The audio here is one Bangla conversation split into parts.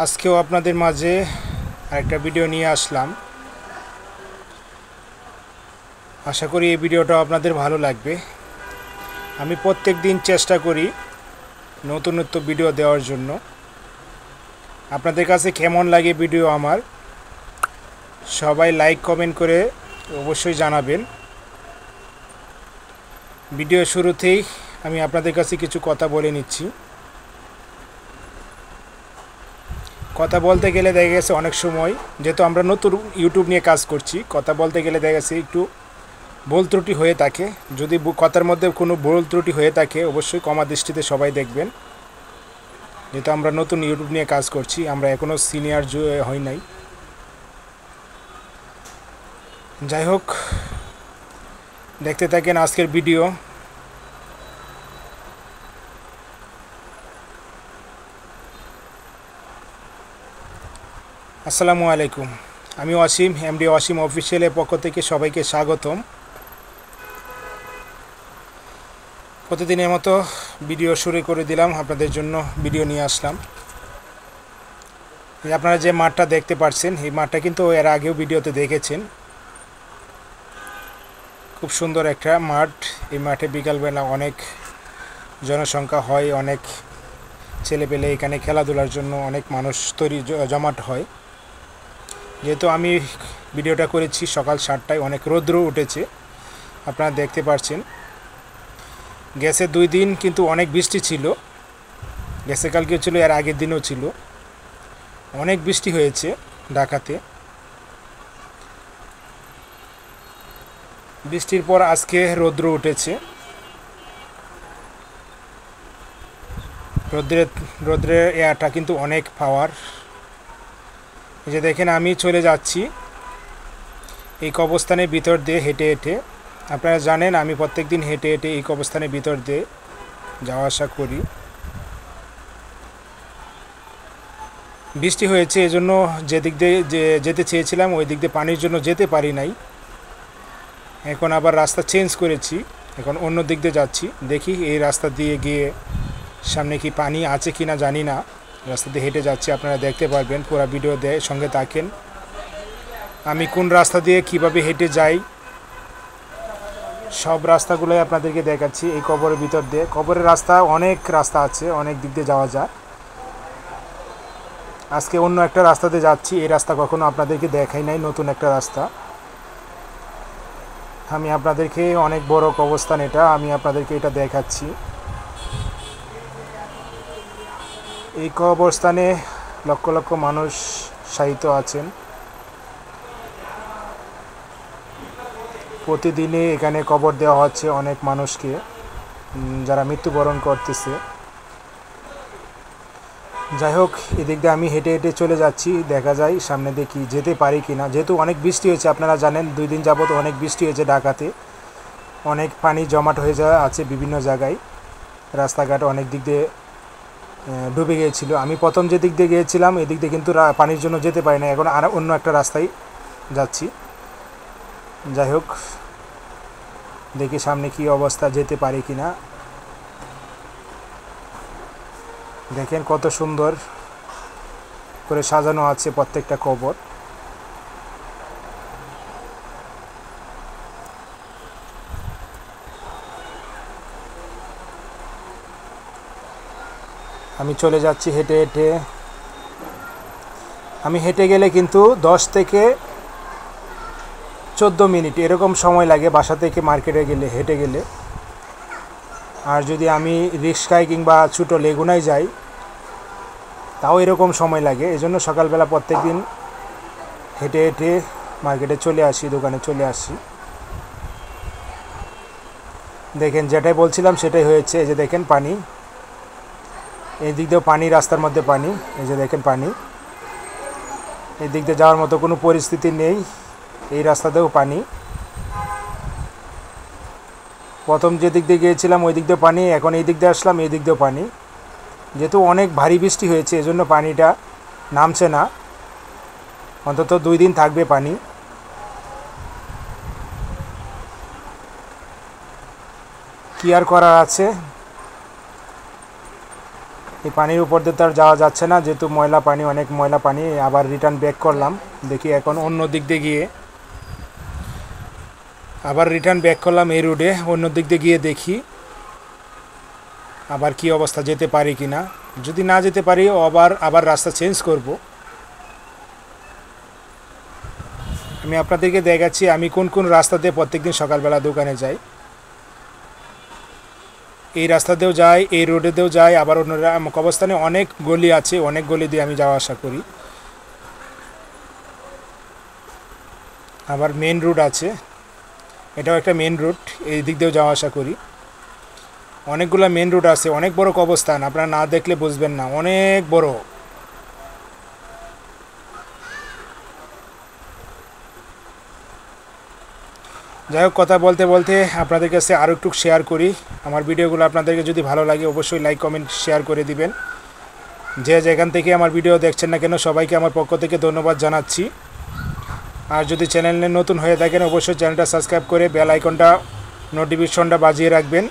আজকেও আপনাদের মাঝে আরেকটা ভিডিও নিয়ে আসলাম। আশা করি এই ভিডিওটা আপনাদের ভালো লাগবে। আমি প্রত্যেক দিন চেষ্টা করি নতুন ভিডিও দেওয়ার জন্য। আপনাদের কাছে কেমন লাগে ভিডিও আমার, সবাই লাইক কমেন্ট করে অবশ্যই জানাবেন। ভিডিও শুরুতেই আমি আপনাদের কাছে কিছু কথা বলে নিচ্ছি। কথা বলতে গেলে দেখা গেছে অনেক সময়, যেহেতু আমরা নতুন ইউটিউব নিয়ে কাজ করছি, কথা বলতে গেলে দেখা গেছে একটু ভুল ত্রুটি হয়ে থাকে। যদি কথার মধ্যে কোনো ভুল ত্রুটি হয়ে থাকে অবশ্যই ক্ষমা দৃষ্টিতে সবাই দেখবেন। যেহেতু আমরা নতুন ইউটিউব নিয়ে কাজ করছি, আমরা এখনও সিনিয়র হই নাই। যাই হোক, দেখতে থাকেন আজকের ভিডিও। আসসালামু আলাইকুম, আমি অসীম, এমডি অসীম অফিসিয়ালের পক্ষ থেকে সবাইকে স্বাগতম। প্রতিদিনের মতো ভিডিও শুরু করে দিলাম, আপনাদের জন্য ভিডিও নিয়ে আসলাম। আপনারা যে মাঠটা দেখতে পাচ্ছেন, এই মাঠটা কিন্তু এর আগেও ভিডিওতে দেখেছেন। খুব সুন্দর একটা মাঠ। এই মাঠে বিকালবেলা অনেক জনসংখ্যা হয়, অনেক ছেলেপেলে এখানে খেলাধুলার জন্য অনেক মানুষ জমাট হয়। যেহেতু আমি ভিডিওটা করেছি সকাল 7টায়, অনেক রৌদ্র উঠেছে, আপনারা দেখতে পাচ্ছেন। গেছে 2 দিন কিন্তু অনেক বৃষ্টি ছিল। গেছে কালকেও ছিল, এর আগের দিনও ছিল, অনেক বৃষ্টি হয়েছে ঢাকাতে। বৃষ্টির পর আজকে রৌদ্র উঠেছে। রৌদ্রের এয়ারটা কিন্তু অনেক পাওয়ার। এই যে দেখেন, আমি চলে যাচ্ছি এই কবরস্থানের ভিতর দিয়ে হেঁটে হেঁটে। আপনারা জানেন আমি প্রত্যেক দিন হেঁটে হেঁটে এই কবরস্থানের ভিতর দিয়ে যাওয়া আসা করি। বৃষ্টি হয়েছে, এজন্য যেদিক দিয়ে যেতে চেয়েছিলাম ওই দিক দিয়ে পানির জন্য যেতে পারি নাই। এখন আবার রাস্তা চেঞ্জ করেছি, এখন অন্য দিক দিয়ে যাচ্ছি। দেখি এই রাস্তা দিয়ে গিয়ে সামনে কি পানি আছে কি না জানি না। রাস্তা দিয়ে হেঁটে যাচ্ছি, আপনারা দেখতে পারবেন। পুরো ভিডিও সঙ্গে থাকেন। আমি কোন রাস্তা দিয়ে কিভাবে হেঁটে যাই সব রাস্তাগুলোই আপনাদেরকে দেখাচ্ছি। এই কবরের ভিতর দিয়ে, কবরের রাস্তা অনেক রাস্তা আছে, অনেক দিক দিয়ে যাওয়া যায়। আজকে অন্য একটা রাস্তাতে যাচ্ছি। এই রাস্তা কখনো আপনাদেরকে দেখাই নাই, নতুন একটা রাস্তা। আমি আপনাদেরকে, অনেক বড় কবরস্থান এটা, আমি আপনাদেরকে এটা দেখাচ্ছি। এই কবরস্থানে লক্ষ লক্ষ মানুষ শায়িত আছেন। প্রতিদিনই এখানে কবর দেওয়া হচ্ছে অনেক মানুষকে, যারা মৃত্যুবরণ করতেছে। যাই হোক, এদিক দিয়ে আমি হেঁটে হেঁটে চলে যাচ্ছি। দেখা যায় সামনে দেখি যেতে পারি কি না। যেহেতু অনেক বৃষ্টি হয়েছে, আপনারা জানেন 2 দিন যাবত অনেক বৃষ্টি হয়েছে ঢাকাতে। অনেক পানি জমাট হয়ে যাওয়া আছে বিভিন্ন জায়গায়। রাস্তাঘাট অনেক দিক দিয়ে ডুবে গিয়েছিল। আমি প্রথম যে দিক দিয়ে গিয়েছিলাম এদিক দিয়ে কিন্তু পানির জন্য যেতে পারি না। এখন আর অন্য একটা রাস্তায় যাচ্ছি। যাই হোক, দেখি সামনে কি অবস্থা, যেতে পারি কি না। দেখেন কত সুন্দর করে সাজানো আছে প্রত্যেকটা কবর। আমি চলে যাচ্ছি হেঁটে হেঁটে। আমি হেঁটে গেলে কিন্তু 10 থেকে 14 মিনিট এরকম সময় লাগে বাসা থেকে মার্কেটে গেলে, হেঁটে গেলে। আর যদি আমি রিক্সায় কিংবা ছোটো লেগুনায় যাই তাও এরকম সময় লাগে। এজন্য সকালবেলা প্রত্যেক দিন হেঁটে হেঁটে মার্কেটে চলে আসি, দোকানে চলে আসি। দেখেন, যেটাই বলছিলাম সেটাই হয়েছে। এই যে দেখেন পানি, এই দিক দিয়েও পানি, রাস্তার মধ্যে পানি। এই যে দেখেন পানি, এই দিক দিয়ে যাওয়ার মতো কোনো পরিস্থিতি নেই। এই রাস্তাতেও পানি। প্রথম যে দিক দিয়ে গিয়েছিলাম ওই দিক দিয়ে পানি, এখন এই দিক দিয়ে আসলাম, এই দিক দিয়েও পানি। যেহেতু অনেক ভারী বৃষ্টি হয়েছে এজন্য পানিটা নামছে না, অন্তত 2 দিন থাকবে পানি। কি আর করার আছে। এই পানির উপর দিয়ে তো আর যাওয়া যাচ্ছে না, যেহেতু ময়লা পানি, অনেক ময়লা পানি। আবার রিটার্ন ব্যাক করলাম, দেখি এখন অন্য দিক দিয়ে গিয়ে আবার রিটার্ন ব্যাক করলাম এই রোডে, অন্য দিক দিয়ে গিয়ে দেখি আবার কি অবস্থা, যেতে পারি কি না। যদি না যেতে পারি আবার রাস্তা চেঞ্জ করব। আমি আপনাদেরকে দেখাচ্ছি আমি কোন কোন রাস্তাতে প্রত্যেকদিন সকালবেলা দোকানে যাই। এই রাস্তাতেও যাই, এই রোডেতেও যাই, আবার অন্য অবস্থানে অনেক গলি আছে, অনেক গলি দিয়ে আমি যাওয়া আসা করি। আবার মেন রোড আছে, এটাও একটা মেন রোড, এই দিক দিয়েও যাওয়া আসা করি। অনেকগুলো মেন রোড আছে, অনেক বড় কবরস্থান, আপনারা না দেখলে বুঝবেন না, অনেক বড়। যাই হোক, কথা বলতে বলতে আপনাদের কাছে আরও একটু শেয়ার করি। আমার ভিডিওগুলো আপনাদেরকে যদি ভালো লাগে অবশ্যই লাইক কমেন্ট শেয়ার করে দিবেন। যে যেখান থেকে আমার ভিডিও দেখছেন না কেন সবাইকে আমার পক্ষ থেকে ধন্যবাদ জানাচ্ছি। আর যদি চ্যানেলে নতুন হয়ে থাকেন অবশ্যই চ্যানেলটা সাবস্ক্রাইব করে বেল আইকনটা নোটিফিকেশনটা বাজিয়ে রাখবেন।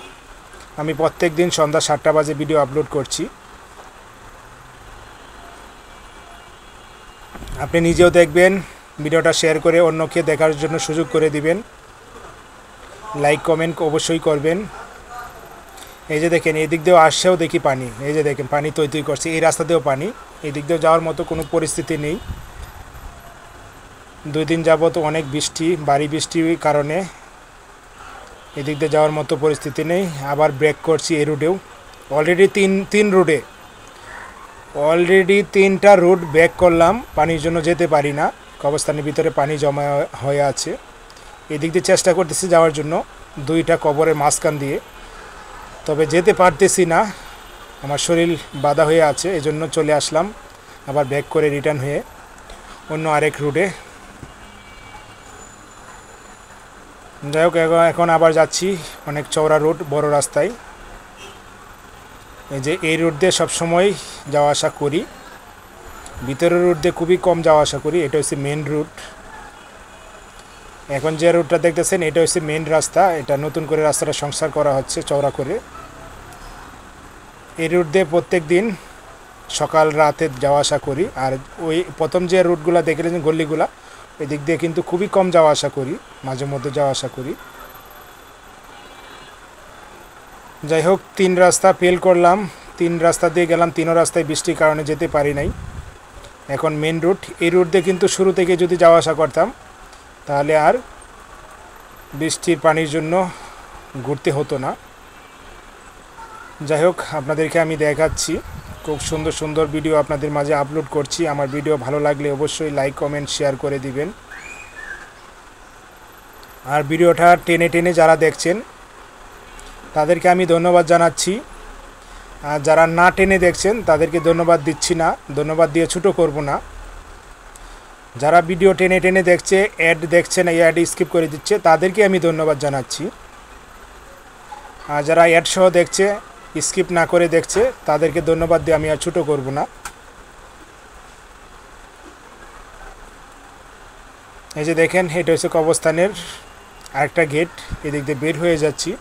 আমি প্রত্যেক দিন সন্ধ্যা 7টা বাজে ভিডিও আপলোড করছি। আপনি নিজেও দেখবেন, ভিডিওটা শেয়ার করে অন্যকে দেখার জন্য সুযোগ করে দিবেন। লাইক কমেন্ট অবশ্যই করবেন। এই যে দেখেন এই দিক দিয়েও আসছেও দেখি পানি, এই যে দেখেন পানি তৈ করছে, এই রাস্তাতেও পানি, এই দিক দিয়েও যাওয়ার মতো কোনো পরিস্থিতি নেই। 2 দিন যাবত অনেক বৃষ্টি, ভারী বৃষ্টির কারণে এদিক দিয়ে যাওয়ার মতো পরিস্থিতি নেই। আবার ব্রেক করছি এই রুটেও, অলরেডি তিন রুটে অলরেডি 3টা রুট ব্রেক করলাম, পানির জন্য যেতে পারি না, কবরস্থানের ভিতরে পানি জমা হয়ে আছে। এদিক দিয়ে চেষ্টা করতেছি যাওয়ার জন্য 2টা কবরের মাঝখান দিয়ে, তবে যেতে পারতেছি না, আমার শরীর বাধা হয়ে আছে, এজন্য চলে আসলাম আবার ব্যাক করে রিটার্ন হয়ে অন্য আরেক রুটে। যাই হোক, এখন আবার যাচ্ছি অনেক চওড়া রুট, বড় রাস্তায়। এই যে এই রুট দিয়ে সবসময় যাওয়া আসা করি, ভিতরের রুট দিয়ে খুবই কম যাওয়া আসা করি। এটা হচ্ছে মেন রুট। এখন যে রুটটা দেখতেছেন এটা হচ্ছে মেন রাস্তা, এটা নতুন করে রাস্তাটা সংস্কার করা হচ্ছে চওড়া করে। এই রুট দিয়ে প্রত্যেক দিন সকাল রাতে যাওয়া আসা করি। আর ওই প্রথম যে রুটগুলো দেখলেন গল্লিগুলা, ওই দিক দিয়ে কিন্তু খুবই কম যাওয়া আসা করি, মাঝে মধ্যে যাওয়া আসা করি। যাই হোক, 3 রাস্তা ফেল করলাম, 3 রাস্তা দিয়ে গেলাম, 3 রাস্তায় বৃষ্টির কারণে যেতে পারি নাই। এখন মেন রুট, এই রুট দিয়ে কিন্তু শুরু থেকে যদি যাওয়া আসা করতাম তাহলে আর বৃষ্টির পানির জন্য ঘুরতে হতো না। যাই হোক, আপনাদেরকে আমি দেখাচ্ছি, খুব সুন্দর সুন্দর ভিডিও আপনাদের মাঝে আপলোড করছি। আমার ভিডিও ভালো লাগলে অবশ্যই লাইক কমেন্ট শেয়ার করে দিবেন। আর ভিডিওটা টেনে টেনে যারা দেখছেন তাদেরকে আমি ধন্যবাদ জানাচ্ছি। আর যারা না টেনে দেখছেন তাদেরকে ধন্যবাদ দিচ্ছি না, ধন্যবাদ দিয়ে ছোটো করব না। যারা ভিডিও টেনে টেনে দেখছে, অ্যাড দেখছে না, এই অ্যাড স্কিপ করে দিচ্ছে, তাদেরকে আমি ধন্যবাদ জানাচ্ছি। আর যারা অ্যাড সহ দেখছে, স্কিপ না করে দেখছে, তাদেরকে ধন্যবাদ দিয়ে আমি আর ছোটো করব না। এই যে দেখেন এটা হচ্ছে কবরস্থানের আরেকটা গেট, এদিক দিয়ে বের হয়ে যাচ্ছি।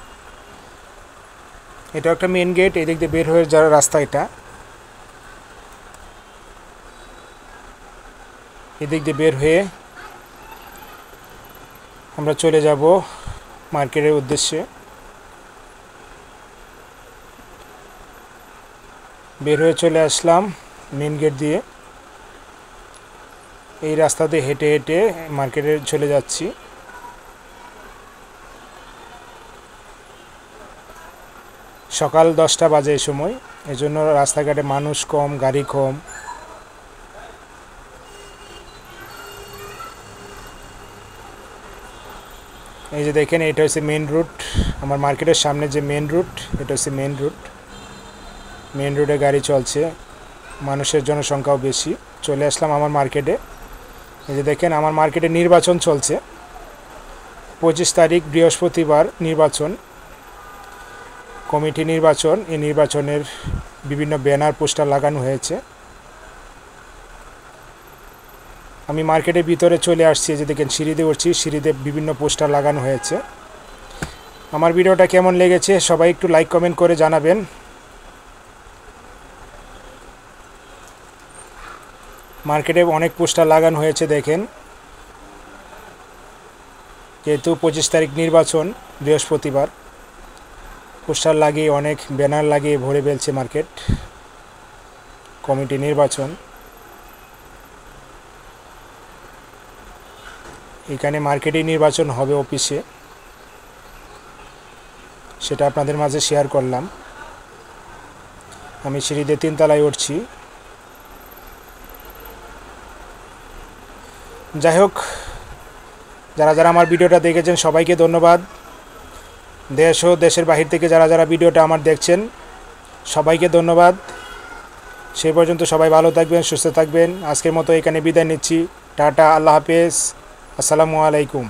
এটা একটা মেন গেট, এদিক দিয়ে বের হয়ে যাওয়ার রাস্তা। এটা এদিক দিয়ে বের হয়ে আমরা চলে যাব মার্কেটের উদ্দেশ্যে। বের হয়ে চলে আসলাম মেন গেট দিয়ে, এই রাস্তা দিয়ে হেঁটে হেঁটে মার্কেটে চলে যাচ্ছি। সকাল 10টা বাজে এই সময়, এজন্য রাস্তাঘাটে মানুষ কম, গাড়ি কম। এই যে দেখেন এটা হচ্ছে মেন রুট, আমার মার্কেটের সামনে যে মেন রুট, এটা হচ্ছে মেন রুট। মেন রোডে গাড়ি চলছে, মানুষের জনসংখ্যাও বেশি। চলে আসলাম আমার মার্কেটে। এই যে দেখেন আমার মার্কেটে নির্বাচন চলছে, 25 তারিখ বৃহস্পতিবার নির্বাচন, কমিটি নির্বাচন। এই নির্বাচনের বিভিন্ন ব্যানার পোস্টার লাগানো হয়েছে। আমি মার্কেটের ভিতরে চলে আসছি, যে দেখেন সিঁড়িতে উঠছি, সিঁড়িতে বিভিন্ন পোস্টার লাগানো হয়েছে। আমার ভিডিওটা কেমন লেগেছে সবাই একটু লাইক কমেন্ট করে জানাবেন। মার্কেটে অনেক পোস্টার লাগানো হয়েছে দেখেন, যেহেতু 25 তারিখ নির্বাচন বৃহস্পতিবার, পোস্টার লাগিয়ে অনেক ব্যানার লাগিয়ে ভরে ফেলছে মার্কেট। কমিটি নির্বাচন, এখানে মার্কেটেই নির্বাচন হবে অফিসে, সেটা আপনাদের মাঝে শেয়ার করলাম। আমি সিঁড়িতে 3 তলায় উঠছি। যাই হোক, যারা যারা আমার ভিডিওটা দেখেছেন সবাইকে ধন্যবাদ। দেশ ও দেশের বাহির থেকে যারা যারা ভিডিওটা আমার দেখছেন সবাইকে ধন্যবাদ। সেই পর্যন্ত সবাই ভালো থাকবেন, সুস্থ থাকবেন। আজকের মতো এখানে বিদায় নিচ্ছি। টাটা, আল্লাহ হাফেজ, আসসালামু আলাইকুম।